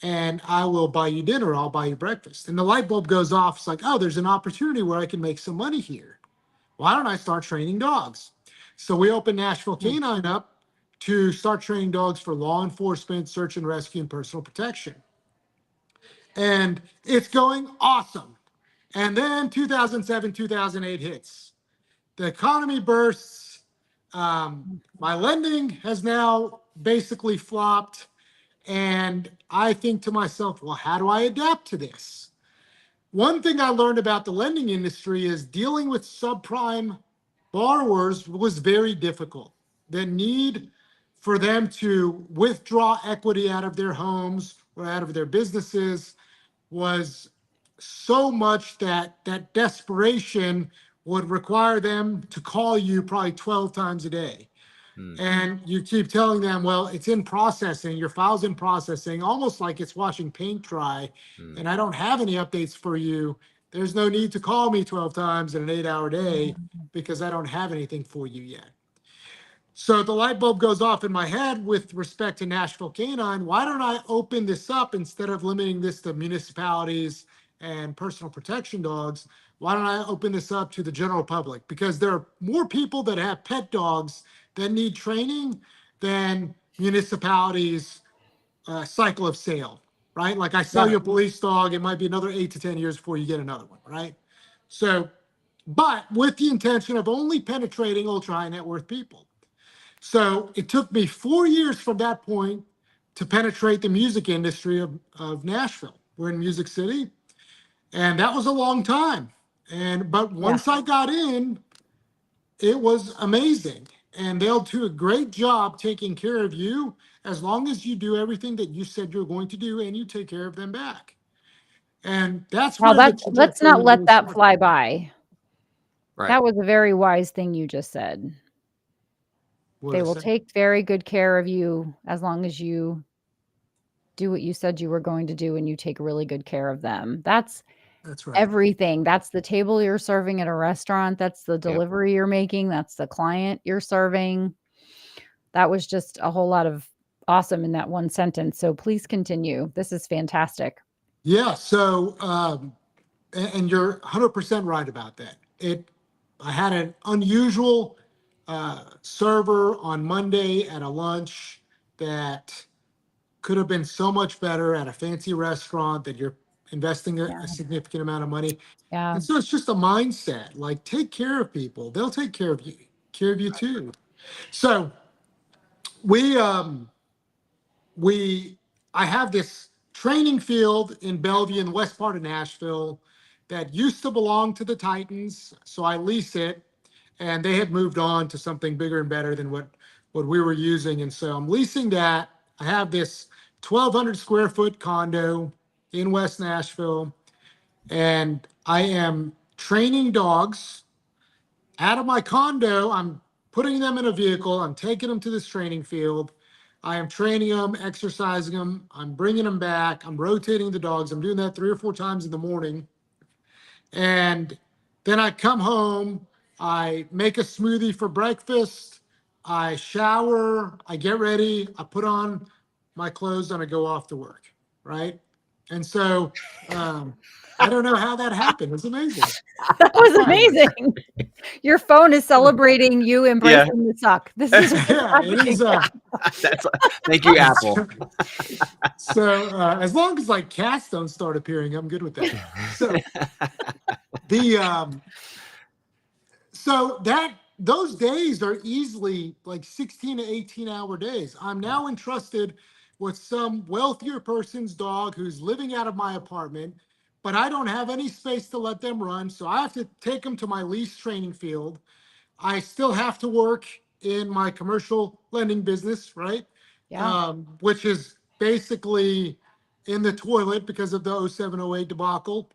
And I will buy you dinner, I'll buy you breakfast. And the light bulb goes off. It's like, oh, there's an opportunity where I can make some money here. Why don't I start training dogs? So we opened Nashville K-9 up to start training dogs for law enforcement, search and rescue, and personal protection. And it's going awesome. And then 2007, 2008 hits. The economy bursts. My lending has now basically flopped. And I think to myself, well, how do I adapt to this? One thing I learned about the lending industry is dealing with subprime borrowers was very difficult. The need for them to withdraw equity out of their homes or out of their businesses was so much that desperation would require them to call you probably 12 times a day. And you keep telling them, well, it's in processing, your file's in processing, almost like it's watching paint dry, and I don't have any updates for you. There's no need to call me 12 times in an 8-hour day because I don't have anything for you yet. So the light bulb goes off in my head with respect to Nashville K-9. Why don't I open this up instead of limiting this to municipalities and personal protection dogs? Why don't I open this up to the general public? Because there are more people that have pet dogs that need training than municipalities' cycle of sale, right? Like I sell you a police dog, it might be another 8 to 10 years before you get another one, right? So, but with the intention of only penetrating ultra high net worth people. So it took me 4 years from that point to penetrate the music industry of Nashville. We're in Music City, and that was a long time. But once I got in, it was amazing. And they'll do a great job taking care of you as long as you do everything that you said you're going to do and you take care of them back. And that's Well, where the let's trajectory not let really that started. fly by. Right. That was a very wise thing you just said. What They did I will say? take very good care of you as long as you do what you said you were going to do and you take really good care of them. That's That's right. everything. That's the table you're serving at a restaurant. That's the delivery you're making. That's the client you're serving. That was just a whole lot of awesome in that one sentence. So please continue. This is fantastic. Yeah. So, and you're 100% right about that. I had an unusual server on Monday at a lunch that could have been so much better at a fancy restaurant that you're investing Yeah. a significant amount of money. Yeah. And so it's just a mindset, like take care of people. They'll take care of you too. So we I have this training field in Bellevue in the west part of Nashville that used to belong to the Titans. So I lease it, and they had moved on to something bigger and better than what we were using. And so I'm leasing that. I have this 1,200 square foot condo in West Nashville, and I am training dogs out of my condo. I'm putting them in a vehicle. I'm taking them to this training field. I am training them, exercising them. I'm bringing them back. I'm rotating the dogs. I'm doing that 3 or 4 times in the morning. And then I come home. I make a smoothie for breakfast. I shower. I get ready. I put on my clothes and I go off to work. Right. And so I don't know how that happened. It's amazing. That was amazing. Your phone is celebrating you embracing the suck. This is Yeah, it is. Thank you, Apple. So as long as like cats don't start appearing, I'm good with that. So the so that those days are easily like 16 to 18-hour days. I'm now entrusted with some wealthier person's dog who's living out of my apartment, but I don't have any space to let them run. So I have to take them to my lease training field. I still have to work in my commercial lending business, right? Yeah. Which is basically in the toilet because of the 0708 debacle.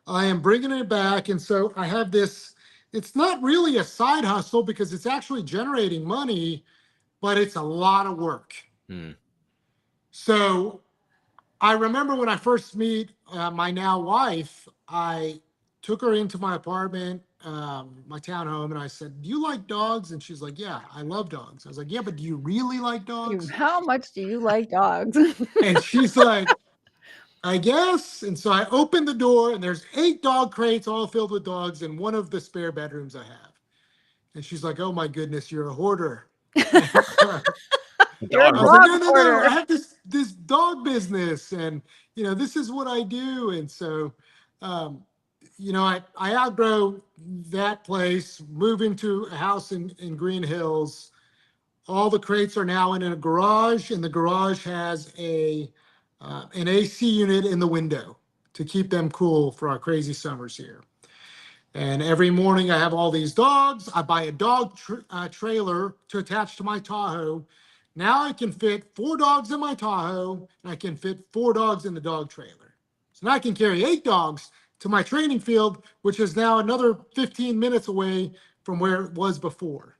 I am bringing it back. And so I have this, it's not really a side hustle because it's actually generating money, but it's a lot of work. So I remember when I first meet my now wife, I took her into my apartment, my townhome, and I said, "Do you like dogs?" And she's like, "Yeah, I love dogs." I was like, "Yeah, but do you really like dogs?" How much do you like dogs? And she's like, "I guess." And so I opened the door, and there's 8 dog crates all filled with dogs in one of the spare bedrooms I have. And she's like, "Oh my goodness, you're a hoarder." You're a I was like, dog no, hoarder. I have this dog business, and this is what I do. And so, I outgrow that place, move into a house in Green Hills. All the crates are now in a garage, and the garage has an AC unit in the window to keep them cool for our crazy summers here. And every morning I have all these dogs. I buy a dog trailer to attach to my Tahoe. Now I can fit 4 dogs in my Tahoe, and I can fit 4 dogs in the dog trailer. So now I can carry 8 dogs to my training field, which is now another 15 minutes away from where it was before,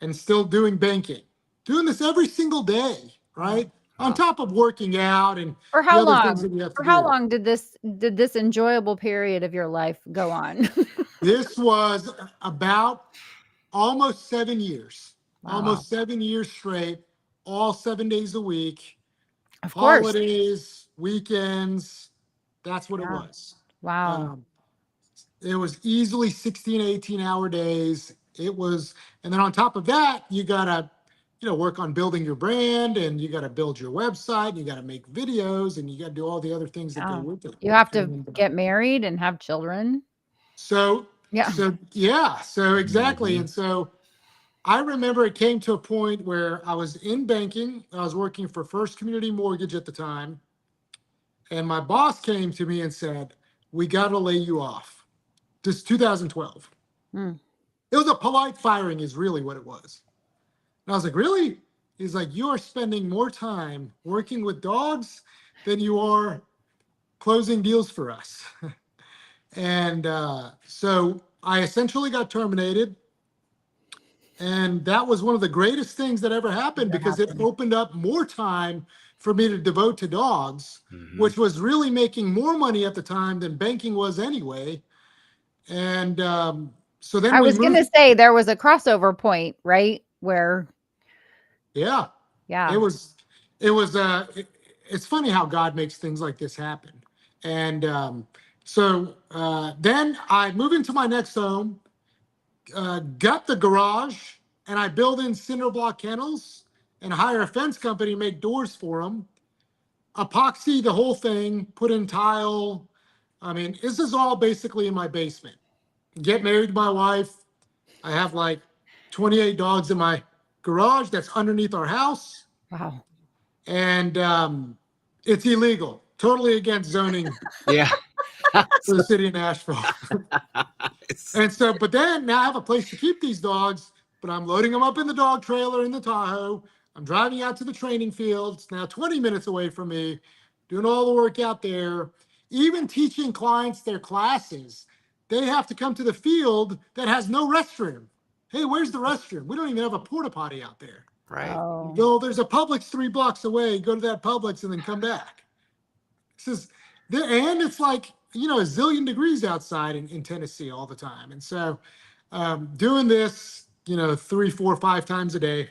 and still doing banking. Doing this every single day, right? On top of working out and For the how other things long? that you have to For how do. long did this enjoyable period of your life go on? This was about almost 7 years, Wow. almost 7 years straight, all 7 days a week, Of course. holidays, weekends. That's what it Yeah. was. Wow. It was easily 16, 18-hour days. It was, and then on top of that, you gotta, work on building your brand, and you gotta build your website, and you gotta make videos, and you gotta do all the other things that go Yeah. with it. You have to And get married and have children. so Yeah. so exactly. And so I remember it came to a point where I was in banking. I was working for First Community Mortgage at the time. And my boss came to me and said, "We got to lay you off." This 2012. Mm. It was a polite firing is really what it was. And I was like, "Really?" He's like, "You are spending more time working with dogs than you are closing deals for us." And so I essentially got terminated. And that was one of the greatest things that ever happened That because it happened. opened up more time for me to devote to dogs, Mhm. which was really making more money at the time than banking was anyway. And so then I we was going to moved. say there was a crossover point, right? Where, Yeah, yeah. it's funny how God makes things like this happen. And so then I move into my next home, gut the garage, and I build in cinder block kennels and hire a fence company to make doors for them. Epoxy the whole thing, put in tile. I mean, this is all basically in my basement. Get married to my wife. I have like 28 dogs in my garage that's underneath our house. Wow. And it's illegal, totally against zoning Yeah. for the city of Nashville. And so, but then now I have a place to keep these dogs, but I'm loading them up in the dog trailer in the Tahoe. I'm driving out to the training field. It's now 20 minutes away from me, doing all the work out there, even teaching clients their classes. They have to come to the field that has no restroom. Hey, where's the restroom? We don't even have a porta potty out there. Right. Oh. Well, there's a Publix 3 blocks away. Go to that Publix and then come back. This is, and it's like, a zillion degrees outside in Tennessee all the time. And so doing this, 3, 4, 5 times a day,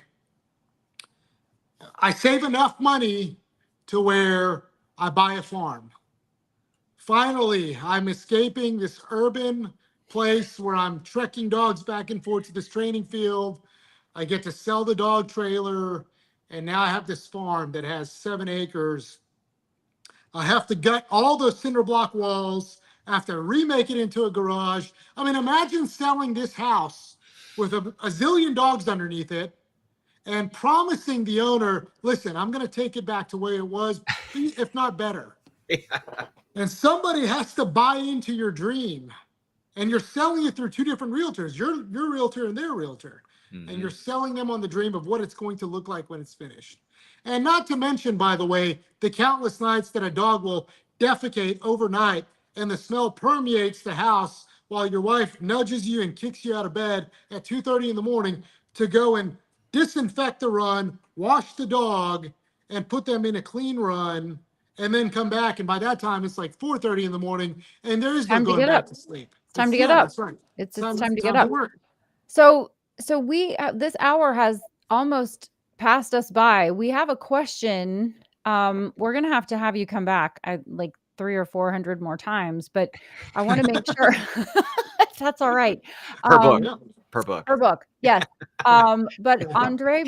I save enough money to where I buy a farm. Finally, I'm escaping this urban place where I'm trekking dogs back and forth to this training field. I get to sell the dog trailer, and now I have this farm that has 7 acres. I have to gut all those cinder block walls. I have to remake it into a garage. I mean, imagine selling this house with a zillion dogs underneath it and promising the owner, "Listen, I'm going to take it back to where it was, if not better." And somebody has to buy into your dream. And you're selling it through 2 different realtors, your realtor and their realtor. Mhm. And you're selling them on the dream of what it's going to look like when it's finished. And not to mention, by the way, the countless nights that a dog will defecate overnight and the smell permeates the house while your wife nudges you and kicks you out of bed at 2:30 in the morning to go and disinfect the run, wash the dog, and put them in a clean run, and then come back. And by that time, it's like 4:30 in the morning, and there is no Time to going get back up. to sleep. It's time to get Yeah, up. that's right. It's Time time to get to up. work. So we this hour has almost passed us by. We have a question. We're gonna have to have you come back like 300 or 400 more times, but I want to make sure that's all right. Per book. Yeah. Per book. Per book, yes. But Andre,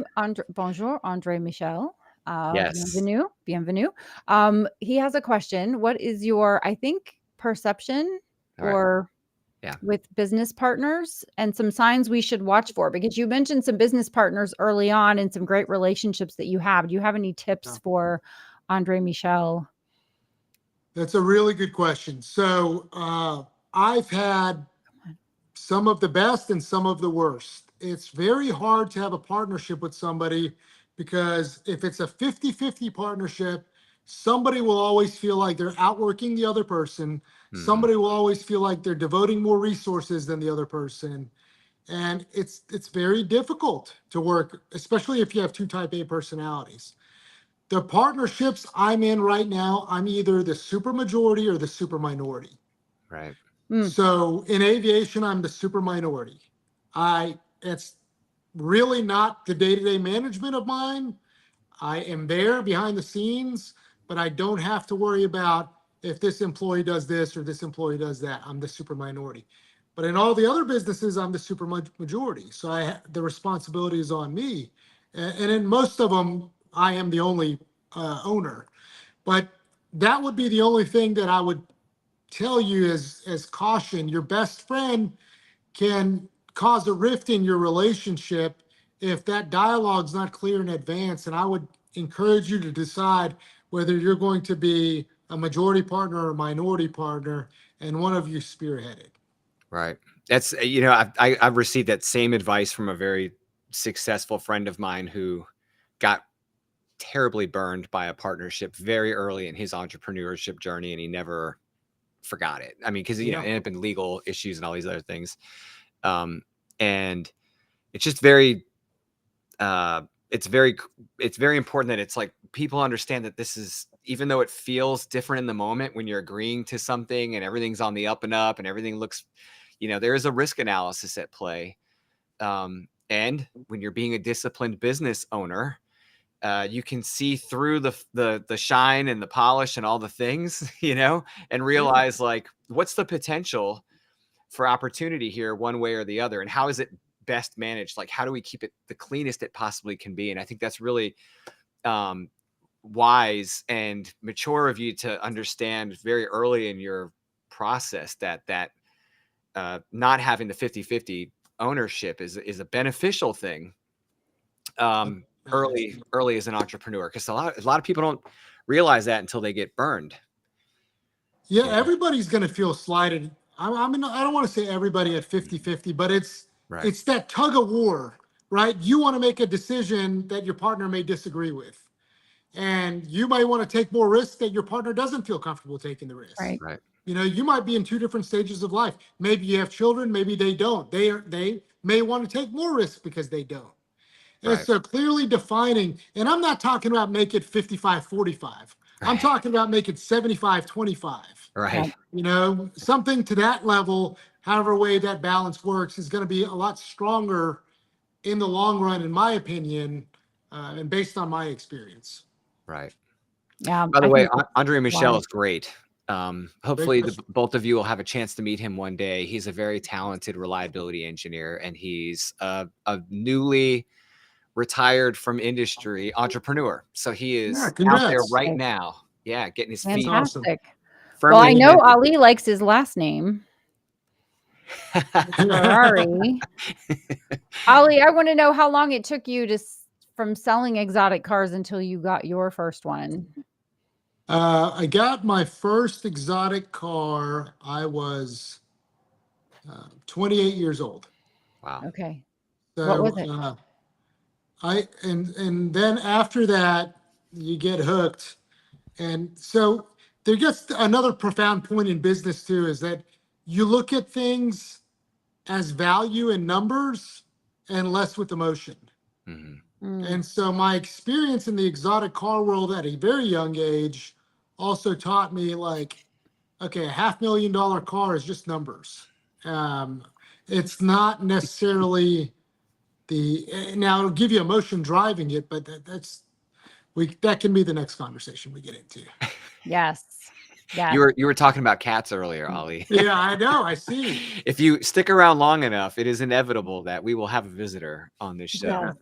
bonjour, Andre Michel. Yes. Bienvenue, bienvenue. He has a question. What is your, I think, perception All right. or Yeah. with business partners and some signs we should watch for? Because you mentioned some business partners early on and some great relationships that you have. Do you have any tips Yeah. for Andre Michel? That's a really good question. So I've had some of the best and some of the worst. It's very hard to have a partnership with somebody because if it's a 50-50 partnership, somebody will always feel like they're outworking the other person. Mhm. Somebody will always feel like they're devoting more resources than the other person. And it's very difficult to work, especially if you have 2 type A personalities. The partnerships I'm in right now, I'm either the super majority or the super minority. Right. So in aviation, I'm the super minority. It's really not the day-to-day management of mine. I am there behind the scenes, but I don't have to worry about if this employee does this or this employee does that. I'm the super minority. But in all the other businesses, I'm the super majority. So the responsibility is on me. And in most of them, I am the only owner. But that would be the only thing that I would tell you as caution. Your best friend can cause a rift in your relationship if that dialogue's not clear in advance, and I would encourage you to decide whether you're going to be a majority partner or a minority partner, and one of you spearhead it. Right. That's, I've received that same advice from a very successful friend of mine who got terribly burned by a partnership very early in his entrepreneurship journey, and he never forgot it. I mean, because, it ended up in legal issues and all these other things. And it's just very, it's very important that it's like people understand that this is, even though it feels different in the moment when you're agreeing to something and everything's on the up and up and everything looks, there is a risk analysis at play. And when you're being a disciplined business owner, you can see through the shine and the polish and all the things, and realize like, what's the potential for opportunity here one way or the other, and how is it best managed? Like, how do we keep it the cleanest it possibly can be? And I think that's really wise and mature of you to understand very early in your process that not having the 50-50 ownership is a beneficial thing early as an entrepreneur, because a lot of people don't realize that until they get burned. Yeah, everybody's going to feel slighted. I mean, I don't want to say everybody at 50-50, but it's that tug of war, right? You want to make a decision that your partner may disagree with, and you might want to take more risks that your partner doesn't feel comfortable taking the risk. Right. You might be in two different stages of life. Maybe you have children, maybe they don't. They may want to take more risks because they don't. And so clearly defining, and I'm not talking about make it 55-45. I'm talking about make it 75-25. Right. Something to that level, however way that balance works, is going to be a lot stronger in the long run, in my opinion, and based on my experience. Right. Yeah. By the way, Andre Michel is great. Hopefully both of you will have a chance to meet him one day. He's a very talented reliability engineer, and he's a newly retired from industry entrepreneur. So he is out there right now. Yeah. Getting his feet. Fantastic. Well, I know Ali likes his last name. Hemyari. Ali, I want to know how long it took you from selling exotic cars until you got your first one. I got my first exotic car. I was 28 years old. Wow. Okay. So, what was it? And then after that, you get hooked. And so there gets another profound point in business too, is that you look at things as value in numbers and less with emotion. Mm-hmm. And so my experience in the exotic car world at a very young age also taught me, like, okay, a $500,000 car is just numbers. It's not necessarily now it'll give you emotion driving it, but that can be the next conversation we get into. Yes. Yeah. You were talking about cats earlier, Ali. Yeah, I know. I see. If you stick around long enough, it is inevitable that we will have a visitor on this show. Yeah.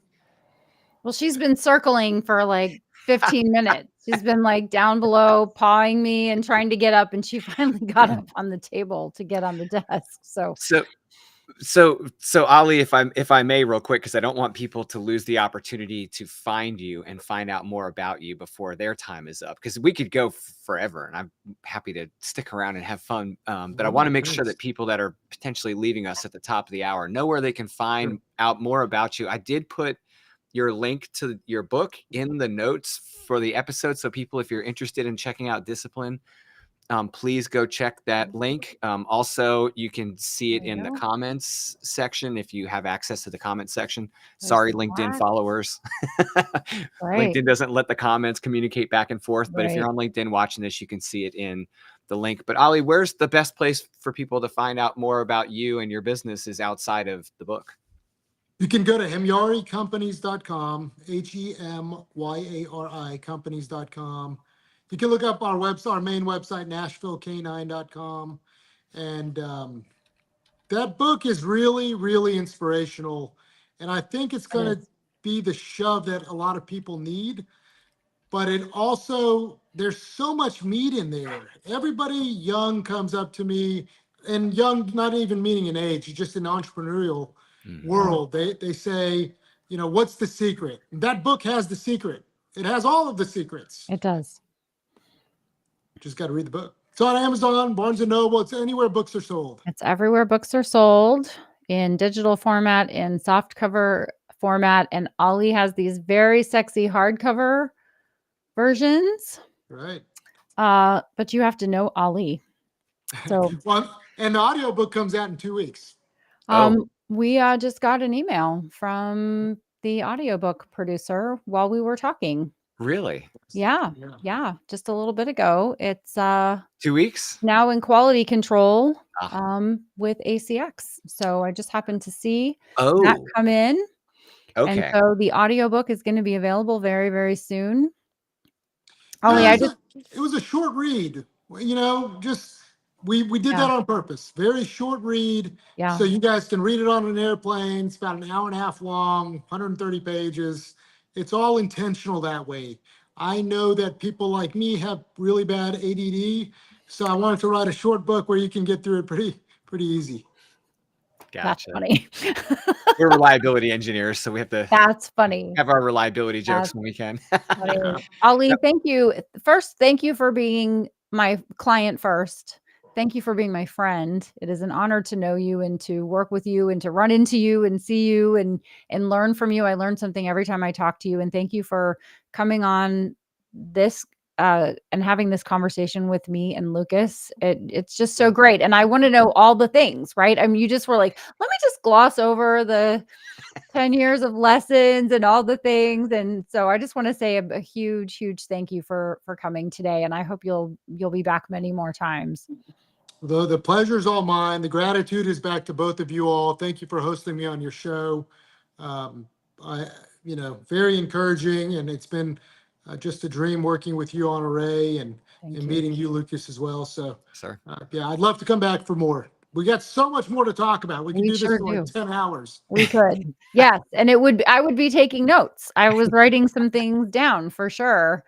Well, she's been circling for like 15 minutes. She's been like down below pawing me and trying to get up, and she finally got up on the table to get on the desk. So Ali, if I may, real quick, because I don't want people to lose the opportunity to find you and find out more about you before their time is up, because we could go forever, and I'm happy to stick around and have fun. But I want to make sure that people that are potentially leaving us at the top of the hour know where they can find out more about you. I did put your link to your book in the notes for the episode, so people, if you're interested in checking out Discipline, please go check that link. Also, you can see it in the comments section if you have access to the comment section. Sorry, LinkedIn followers. LinkedIn doesn't let the comments communicate back and forth, but if you're on LinkedIn watching this, you can see it in the link. But Ali, where's the best place for people to find out more about you and your businesses outside of the book? You can go to hemyaricompanies.com, HEMYARI companies.com. You can look up our website, our main website, Nashville K9.com. And that book is really, really inspirational. And I think it's going to be the shove that a lot of people need. But it also, there's so much meat in there. Everybody young comes up to me, and young, not even meaning an age, just an entrepreneurial world. They say, what's the secret? That book has the secret. It has all of the secrets. It does. Just got to read the book. It's on Amazon, Barnes & Noble. It's anywhere books are sold. It's everywhere books are sold, in digital format, in soft cover format. And Ollie has these very sexy hardcover versions. Right. But you have to know Ollie. So Well, and the audiobook comes out in 2 weeks. we just got an email from the audiobook producer while we were talking. Really? Yeah. Just a little bit ago. It's 2 weeks? now in quality control with ACX. So I just happened to see that come in. Okay. And so the audiobook is going to be available very, very soon. Ollie, It was a short read. Just we did that on purpose. Very short read. Yeah. So you guys can read it on an airplane. It's about an hour and a half long, 130 pages. It's all intentional that way. I know that people like me have really bad ADD, so I wanted to write a short book where you can get through it pretty easy. Gotcha. That's funny. We're reliability engineers, so we have to That's funny. have our reliability jokes when we can. Ollie, thank you. First, thank you for being my client first. Thank you for being my friend. It is an honor to know you and to work with you and to run into you and see you and learn from you. I learn something every time I talk to you. And thank you for coming on this and having this conversation with me and Lucas. It's just so great. And I want to know all the things, right? I mean, you just were like, let me just gloss over the 10 years of lessons and all the things. And so I just want to say a huge, huge thank you for coming today. And I hope you'll be back many more times. The pleasure is all mine. The gratitude is back to both of you all. Thank you for hosting me on your show. Very encouraging, and it's been just a dream working with you on Array and meeting you, Lucas, as well. So, sir, I'd love to come back for more. We got so much more to talk about. We can do this for like 10 hours. We could. Yes. And I would be taking notes. I was writing some things down for sure.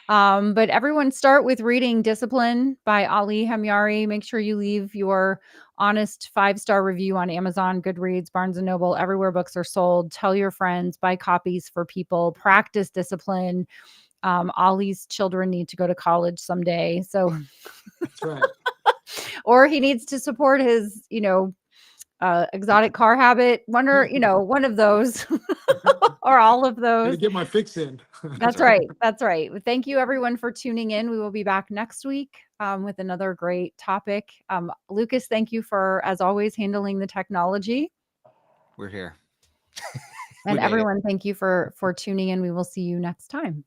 But everyone start with reading Discipline by Ali Hemyari. Make sure you leave your honest 5-star review on Amazon, Goodreads, Barnes & Noble, everywhere books are sold. Tell your friends, buy copies for people, practice discipline. Ollie's children need to go to college someday. So that's right. Or he needs to support his, exotic car habit. One of those or all of those. Get my fix in. That's right. That's right. Thank you everyone for tuning in. We will be back next week with another great topic. Lucas, thank you for, as always, handling the technology. We're here. And everyone, thank you for tuning in. We will see you next time.